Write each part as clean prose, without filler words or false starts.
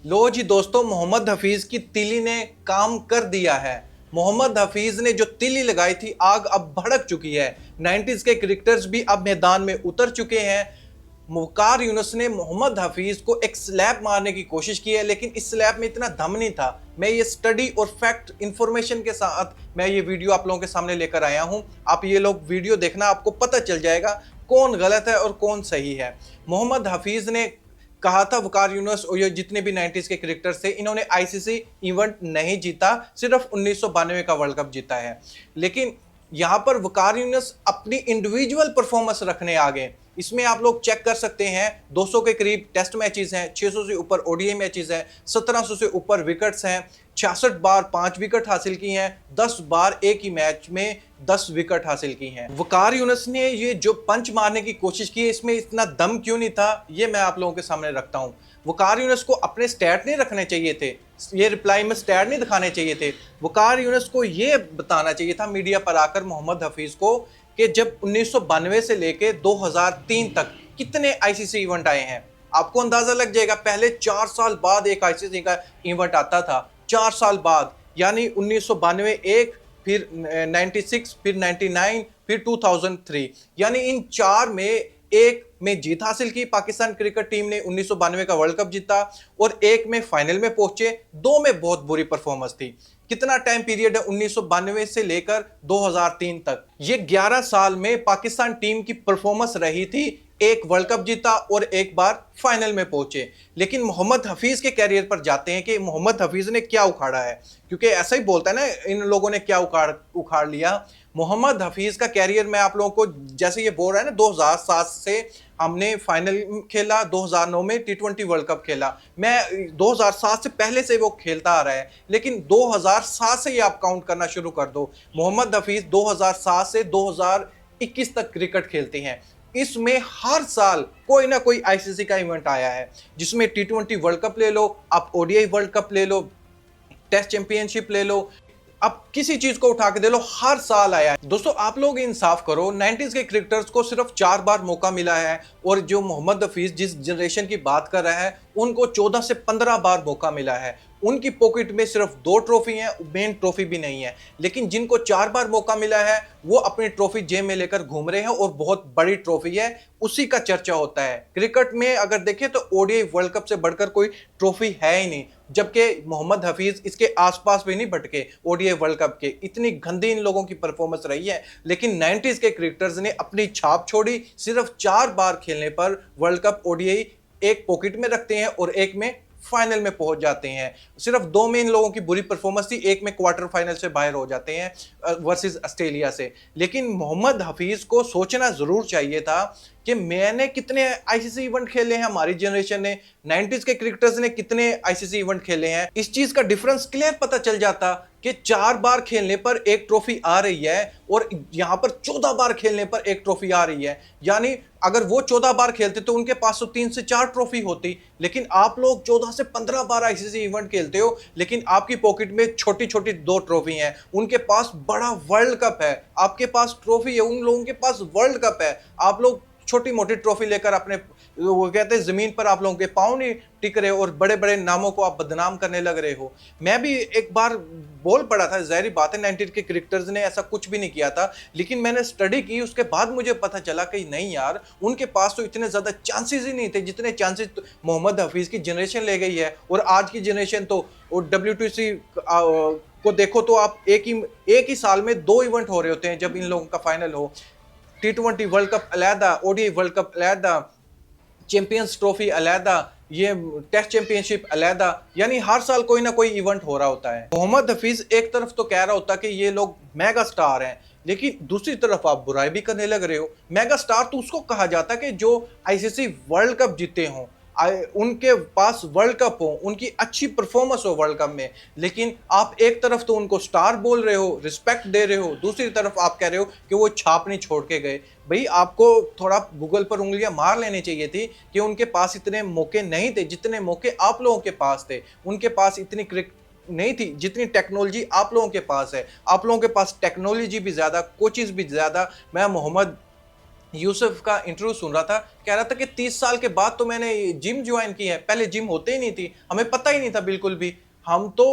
लो जी दोस्तों, मोहम्मद हफीज की तीली ने काम कर दिया है। मोहम्मद हफीज ने जो तीली लगाई थी, आग अब भड़क चुकी है। 90s के क्रिकेटर्स भी अब मैदान में उतर चुके हैं। वकार यूनुस ने मोहम्मद हफीज को एक स्लैप मारने की कोशिश की है, लेकिन इस स्लैप में इतना दम नहीं था। मैं ये स्टडी और फैक्ट इंफॉर्मेशन के साथ मैं ये वीडियो आप लोगों के सामने लेकर आया हूं। आप ये लोग वीडियो देखना, आपको पता चल जाएगा कौन गलत है और कौन सही है। मोहम्मद हफीज ने कहा था वकार यूनुस और ये जितने भी 90s के क्रिकेटर्स थे, इन्होंने आईसीसी इवेंट नहीं जीता, सिर्फ 1992 का वर्ल्ड कप जीता है। लेकिन यहां पर वकार यूनुस अपनी इंडिविजुअल परफॉर्मेंस रखने आ गए। इसमें आप लोग चेक कर सकते हैं, 200 के करीब टेस्ट मैचेस हैं, 600 से ऊपर ओडीआई मैचेस हैं, 1700 से ऊपर विकेट्स हैं, 66 बार 5 विकेट हासिल की हैं, 10 बार एक ही मैच में 10 विकेट हासिल की हैं। वकार यूनुस ने ये जो पंच मारने की कोशिश की है, इसमें इतना दम क्यों नहीं था, ये मैं आप लोगों के सामने रखता हूं। वकार यूनुस को अपने स्टैट नहीं रखने चाहिए थे, ये रिप्लाई में स्टैट नहीं दिखाने चाहिए थे। वकार यूनुस को ये बताना चाहिए था मीडिया पर आकर मोहम्मद हफीज को कि जब 1992 से लेके 2003 तक कितने आईसीसी इवेंट आए हैं, आपको अंदाजा लग जाएगा। पहले 4 साल बाद एक आईसीसी का इवेंट आता था, 4 साल बाद, यानी 1992 एक, फिर 96, फिर 99, फिर 2003, यानी इन 4 में एक में जीत हासिल की पाकिस्तान क्रिकेट टीम ने, 1992 का वर्ल्ड कप जीता, और एक में फाइनल में पहुंचे। 2 में बहुत बुरी परफॉर्मेंस थी। कितना टाइम पीरियड है 1992 से लेकर 2003 तक, ये 11 साल में पाकिस्तान टीम की परफॉर्मेंस रही थी। एक वर्ल्ड कप जीता और एक बार फाइनल में पहुंचे। लेकिन मोहम्मद हफीज के कैरियर पर जाते हैं कि मोहम्मद हफीज ने क्या उखाड़ा है, क्योंकि ऐसा ही बोलता है ना, इन लोगों ने क्या उखाड़ लिया। मोहम्मद हफीज का कैरियर में आप लोगों को, जैसे ये बोल रहा है ना, 2007 से हमने फाइनल खेला, 2009 में टी20 वर्ल्ड कप खेला। मैं 2007 से पहले से वो खेलता आ रहा है, लेकिन 2007 से ये आप काउंट करना शुरू कर दो। मोहम्मद हफीज 2007 से 2021 तक क्रिकेट खेलते हैं। इसमें हर साल कोई ना कोई आईसीसी का इवेंट आया है, जिसमें टी20 वर्ल्ड कप ले लो, आप ओडीआई वर्ल्ड कप ले लो, टेस्ट चैंपियनशिप ले लो, अब किसी चीज को उठा के दे लो, हर साल आया है। दोस्तों आप लोग इंसाफ करो, 90s के क्रिकेटर्स को सिर्फ 4 बार मौका मिला है, और जो मोहम्मद हफीज जिस जनरेशन की बात कर रहा है, उनको 14 से 15 बार मौका मिला है। उनकी पॉकेट में सिर्फ 2 ट्रॉफी हैं, मेन ट्रॉफी भी नहीं है। लेकिन जिनको 4 बार मौका मिला है, वो अपनी ट्रॉफी जेब में लेकर घूम रहे हैं, और बहुत बड़ी ट्रॉफी है, उसी का चर्चा होता है। क्रिकेट में अगर देखें तो ओडीआई वर्ल्ड कप से बढ़कर कोई ट्रॉफी है ही नहीं, जबकि मोहम्मद हफीज इसके आसपास भी नहीं भटके। ओडीआई वर्ल्ड कप के इतनी गंदी इन लोगों की परफॉर्मेंस रही है, लेकिन 90s के क्रिकेटर्स ने अपनी छाप छोड़ी। सिर्फ 4 बार खेलने पर वर्ल्ड कप ओडीआई एक पॉकेट में रखते हैं और एक में फाइनल में पहुंच जाते हैं। सिर्फ 2 में इन लोगों की बुरी परफॉर्मेंस थी, एक में क्वार्टर फाइनल से बाहर हो जाते हैं वर्सेस ऑस्ट्रेलिया से। लेकिन मोहम्मद हफीज को सोचना जरूर चाहिए था कि मैंने कितने आईसीसी इवेंट खेले हैं, हमारी जनरेशन ने, 90s के क्रिकेटर्स ने कितने आईसीसी इवेंट खेले हैं। इस चीज का डिफरेंस क्लियर पता चल जाता कि 4 बार खेलने पर एक ट्रॉफी आ रही है, और यहां पर 14 बार खेलने पर एक ट्रॉफी आ रही है। यानी अगर वो 14 बार खेलते तो उनके पास तो 3 से 4 ट्रॉफी होती, लेकिन आप लोग 14 से 15 बार आईसीसी इवेंट खेलते हो, लेकिन आपकी पॉकेट में छोटी छोटी 2 ट्रॉफी हैं। उनके पास बड़ा वर्ल्ड कप है, आपके पास ट्रॉफी है, उन लोगों के पास वर्ल्ड कप है। आप लोग छोटी मोटी ट्रॉफी लेकर अपने, वो कहते हैं, जमीन पर आप लोगों के पांव नहीं टिक रहे, और बड़े बड़े नामों को आप बदनाम करने लग रहे हो। मैं भी एक बार बोल पड़ा था, जाहिर बात है 90 के क्रिकेटर्स ने ऐसा कुछ भी नहीं किया था, लेकिन मैंने स्टडी की, उसके बाद मुझे पता चला कि नहीं यार, उनके पास तो इतने ज्यादा चांसेस ही नहीं थे जितने चांसेस तो मोहम्मद हफीज की जनरेशन ले गई है। और आज की जनरेशन तो WTC को देखो तो आप एक ही साल में 2 इवेंट हो रहे होते हैं जब इन लोगों का फाइनल हो। टी20 वर्ल्ड कप अलहदा, ओडीआई वर्ल्ड कप अलहदा, चैंपियंस ट्रॉफी अलहदा, ये टेस्ट चैंपियनशिप अलहदा, यानी हर साल कोई ना कोई इवेंट हो रहा होता है। मोहम्मद हफीज एक तरफ तो कह रहा होता कि ये लोग मेगा स्टार हैं, लेकिन दूसरी तरफ आप बुराई भी करने लग रहे हो। मेगा स्टार तो उसको कहा जाता कि जो आईसीसी वर्ल्ड कप जीते हों, उनके पास वर्ल्ड कप हो, उनकी अच्छी परफॉर्मेंस हो वर्ल्ड कप में। लेकिन आप एक तरफ तो उनको स्टार बोल रहे हो, रिस्पेक्ट दे रहे हो, दूसरी तरफ आप कह रहे हो कि वो छाप नहीं छोड़ के गए। भाई आपको थोड़ा गूगल पर उंगलियां मार लेनी चाहिए थी कि उनके पास इतने मौके नहीं थे जितने मौके आप लोगों के पास थे। उनके पास इतनी क्रिकेट नहीं थी जितनी टेक्नोलॉजी आप लोगों के पास है। आप लोगों के पास टेक्नोलॉजी भी ज्यादा, कोचेस भी ज्यादा। मैं मोहम्मद यूसुफ का इंटरव्यू सुन रहा था, कह रहा था कि 30 साल के बाद तो मैंने जिम ज्वाइन की है, पहले जिम होते ही नहीं थी, हमें पता ही नहीं था बिल्कुल भी। हम तो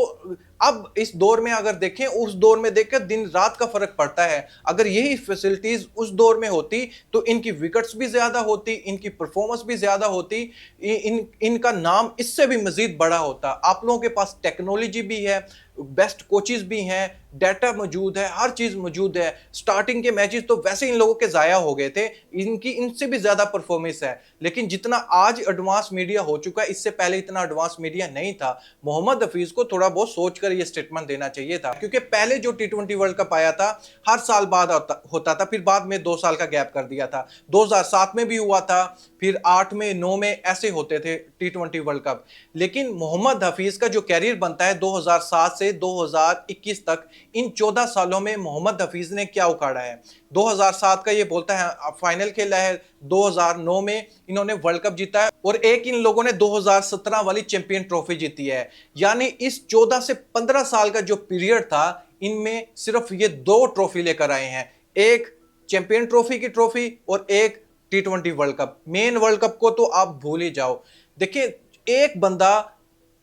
अब इस दौर में अगर देखें, उस दौर में देखकर दिन रात का फर्क पड़ता है। अगर यही फैसिलिटीज उस दौर में होती तो इनकी विकेट्स भी ज्यादा होती, इनकी परफॉर्मेंस भी ज्यादा होती, इनका नाम इससे भी मजीद बड़ा होता। आप लोगों के पास टेक्नोलॉजी भी है, बेस्ट कोचेस भी हैं, डाटा मौजूद है, हर चीज मौजूद है। स्टार्टिंग के मैचेस तो वैसे इन लोगों के जाया हो गए थे, इनकी इनसे भी ज्यादा परफॉर्मेंस है। लेकिन जितना आज एडवांस मीडिया हो चुका है, इससे पहले इतना एडवांस मीडिया नहीं था। मोहम्मद हफीज को थोड़ा बहुत सोचकर ये स्टेटमेंट देना चाहिए था, क्योंकि पहले जो T20 वर्ल्ड कप आया था हर साल बाद होता था, फिर बाद में 2 साल का गैप कर दिया था। 2007 में भी हुआ था, फिर 8 में, 9 में ऐसे होते थे T20 वर्ल्ड कप। लेकिन मोहम्मद हफीज का जो कैरियर बनता है 2007 से 2021 तक, इन 14 सालों में मोहम्मद हफीज ने क्या उखाड़ा है। 2007 का ये बोलता है फाइनल खेला है, 2009 में इन्होंने वर्ल्ड कप जीता है, और एक इन लोगों ने 2017 वाली चैंपियन ट्रॉफी जीती है। यानी इस 14 से 15 साल का जो पीरियड था, इनमें सिर्फ ये 2 ट्रॉफी लेकर आए हैं, एक चैंपियन ट्रॉफी की ट्रॉफी और एक T20 world cup. Main world cup को तो आप भूल ही जाओ। देखिए, एक बंदा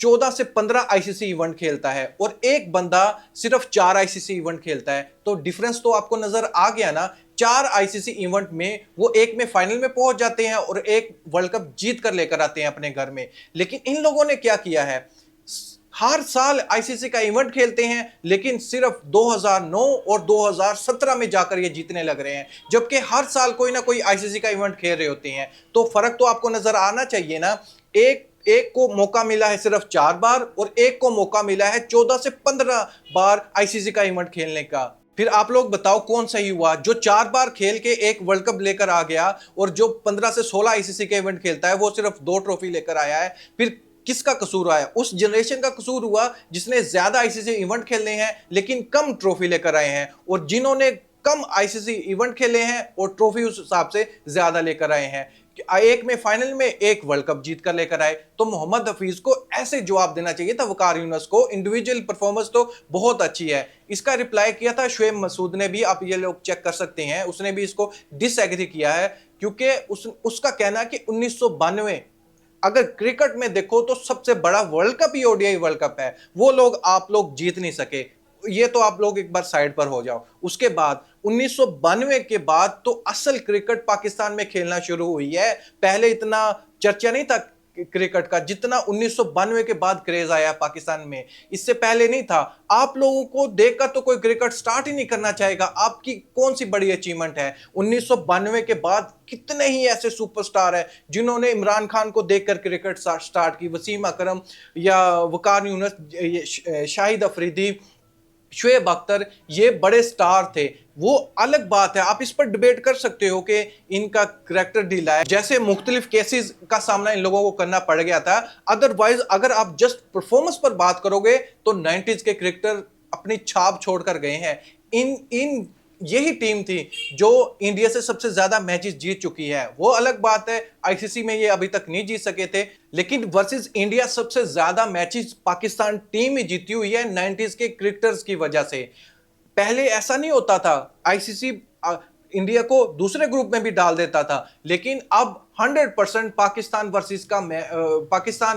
14 से 15 आईसीसी इवेंट खेलता है और एक बंदा सिर्फ 4 आईसीसी इवेंट खेलता है, तो डिफरेंस तो आपको नजर आ गया ना। 4 आईसीसी इवेंट में वो एक में फाइनल में पहुंच जाते हैं और एक वर्ल्ड कप जीत कर लेकर आते हैं अपने घर में। लेकिन इन लोगों ने क्या किया है, हर साल आईसीसी का इवेंट खेलते हैं, लेकिन सिर्फ 2009 और 2017 में जाकर ये जीतने लग रहे हैं, जबकि हर साल कोई ना कोई आईसीसी का इवेंट खेल रहे होते हैं। तो फर्क तो आपको नजर आना चाहिए ना। एक एक को मौका मिला है सिर्फ 4 बार और एक को मौका मिला है 14 से 15 बार आईसीसी का इवेंट खेलने का। फिर आप लोग बताओ कौन सही हुआ, जो 4 बार खेल के एक वर्ल्ड कप लेकर आ गया और जो 15 से 16 आईसीसी के इवेंट खेलता है वो सिर्फ 2 ट्रॉफी लेकर आया है। फिर किसका कसूर आया? उस जनरेशन का कसूर हुआ जिसने ज्यादा आईसीसी इवेंट खेलने हैं लेकिन कम ट्रॉफी लेकर आए हैं, और जिन्होंने कम आईसीसी इवेंट खेले हैं और ट्रॉफी उस हिसाब से ज्यादा लेकर आए हैं। एक में फाइनल में, एक वर्ल्ड कप जीत कर लेकर आए। तो मोहम्मद हफीज को ऐसे जवाब देना चाहिए था वकार यूनुस को। इंडिविजुअल परफॉर्मेंस तो बहुत अच्छी है। इसका रिप्लाई किया था शुएब मसूद ने भी, आप ये लोग चेक कर सकते हैं, उसने भी इसको डिसएग्री किया है, क्योंकि उसका कहना है कि 1992 अगर क्रिकेट में देखो तो सबसे बड़ा वर्ल्ड कप ही ओडीआई वर्ल्ड कप है, वो लोग आप लोग जीत नहीं सके। ये तो आप लोग एक बार साइड पर हो जाओ। उसके बाद 1992 के बाद तो असल क्रिकेट पाकिस्तान में खेलना शुरू हुई है। पहले इतना चर्चा नहीं था क्रिकेट का जितना 1992 के बाद क्रेज आया पाकिस्तान में, इससे पहले नहीं था। आप लोगों को देखकर तो कोई क्रिकेट स्टार्ट ही नहीं करना चाहेगा। आपकी कौन सी बड़ी अचीवमेंट है? 1992 के बाद कितने ही ऐसे सुपरस्टार हैं जिन्होंने इमरान खान को देखकर क्रिकेट स्टार्ट की, वसीम अकरम या वकार यूनुस, शाहिद अफरीदी, शुएब अख्तर, ये बड़े स्टार थे। वो अलग बात है, आप इस पर डिबेट कर सकते हो कि इनका करैक्टर ढीला है, जैसे मुख्तलिफ केसेस का सामना इन लोगों को करना पड़ गया था। अदरवाइज अगर आप जस्ट परफॉर्मेंस पर बात करोगे तो 90s के क्रिकेटर अपनी छाप छोड़कर गए हैं। इन इन यही टीम थी जो इंडिया से सबसे ज्यादा मैचेस जीत चुकी है। वो अलग बात है, आईसीसी में ये अभी तक नहीं जीत सके थे, लेकिन वर्सेस इंडिया सबसे ज्यादा मैचेस पाकिस्तान टीम ही जीती हुई है 90s के क्रिकेटर्स की वजह से। पहले ऐसा नहीं होता था, आईसीसी इंडिया को दूसरे ग्रुप में भी डाल देता था, लेकिन अब 100% पाकिस्तान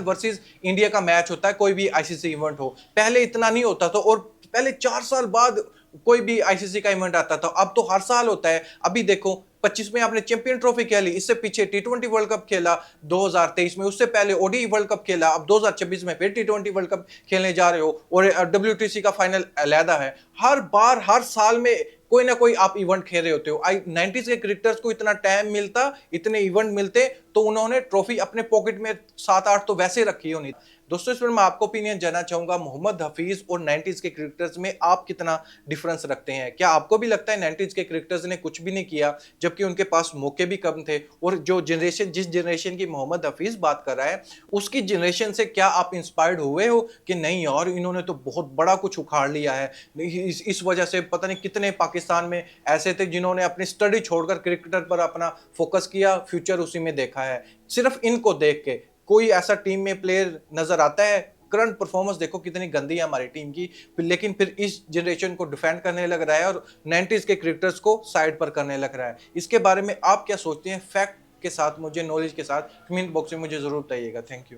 वर्सेस इंडिया का मैच होता है, कोई भी आईसीसी इवेंट हो। पहले इतना नहीं होता था, और पहले 4 साल बाद कोई भी आईसीसी का इवेंट आता था, अब तो हर साल होता है। अभी देखो 25 में आपने चैंपियन ट्रॉफी खेली, इससे पीछे T20 वर्ल्ड कप खेला 2023 में, उससे पहले ओडीआई वर्ल्ड कप खेला, अब 2026 में फिर T20 वर्ल्ड कप खेलने जा रहे हो, और WTC का फाइनल अलहदा है। हर बार हर साल में कोई ना कोई आप इवेंट खेल रहे होते हो। 90s के क्रिकेटर्स को इतना टाइम मिलता, इतने इवेंट मिलते, तो उन्होंने ट्रॉफी अपने पॉकेट में 7-8 तो वैसे रखी होनी। दोस्तों, इस पर मैं आपको ओपिनियन जानना चाहूंगा, मोहम्मद हफीज और 90s के क्रिकेटर्स में आप कितना डिफरेंस रखते हैं? क्या आपको भी लगता है 90s के क्रिकेटर्स ने कुछ भी नहीं किया, जबकि उनके पास मौके भी कम थे? और जो जनरेशन, जिस जनरेशन की मोहम्मद हफीज बात कर रहा है, उसकी जनरेशन से क्या आप इंस्पायर्ड हुए हो कि नहीं यार इन्होंने तो बहुत बड़ा कुछ उखाड़ लिया है, इस वजह से पता नहीं कितने पाकिस्तान में ऐसे थे जिन्होंने अपनी स्टडी छोड़कर क्रिकेटर पर अपना फोकस किया, फ्यूचर उसी में देखा है। सिर्फ इनको देख के कोई ऐसा टीम में प्लेयर नजर आता है करंट परफॉर्मेंस देखो कितनी गंदी है हमारी टीम की, लेकिन फिर इस जनरेशन को डिफेंड करने लग रहा है और 90s के क्रिकेटर्स को साइड पर करने लग रहा है। इसके बारे में आप क्या सोचते हैं? फैक्ट के साथ, मुझे नॉलेज के साथ कमेंट बॉक्स में मुझे जरूर बताइएगा। Thank you.